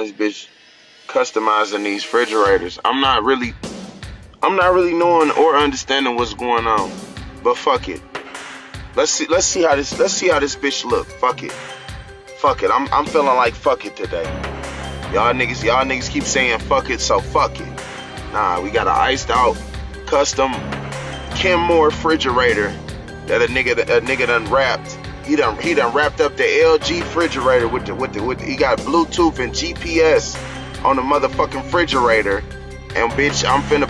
this bitch customizing these refrigerators. I'm not really knowing or understanding what's going on. But fuck it. Let's see how this bitch look. Fuck it. Fuck it. I'm feeling like fuck it today. Y'all niggas keep saying fuck it, so fuck it. Nah, we got an iced out custom Kenmore refrigerator that a nigga done wrapped. He done wrapped up the LG refrigerator with he got Bluetooth and GPS on the motherfucking refrigerator. And bitch, I'm finna